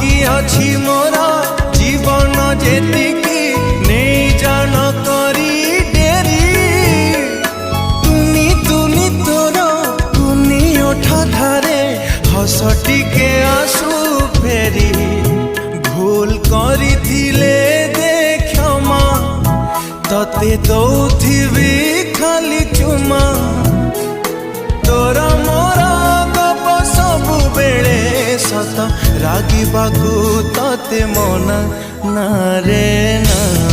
बाकी अछि मोरा जीवन जेतिकी नहीं जान करी डेरी तुनी तुनी तोर तुनी ओठा धारे हस टिके आसु फेरी भूल करी थिले दे क्षमा तते दौथिबी खाली चुमा तोरा मोरा गप सबु बेले सत रागिबाकू तते मना ना रे ना।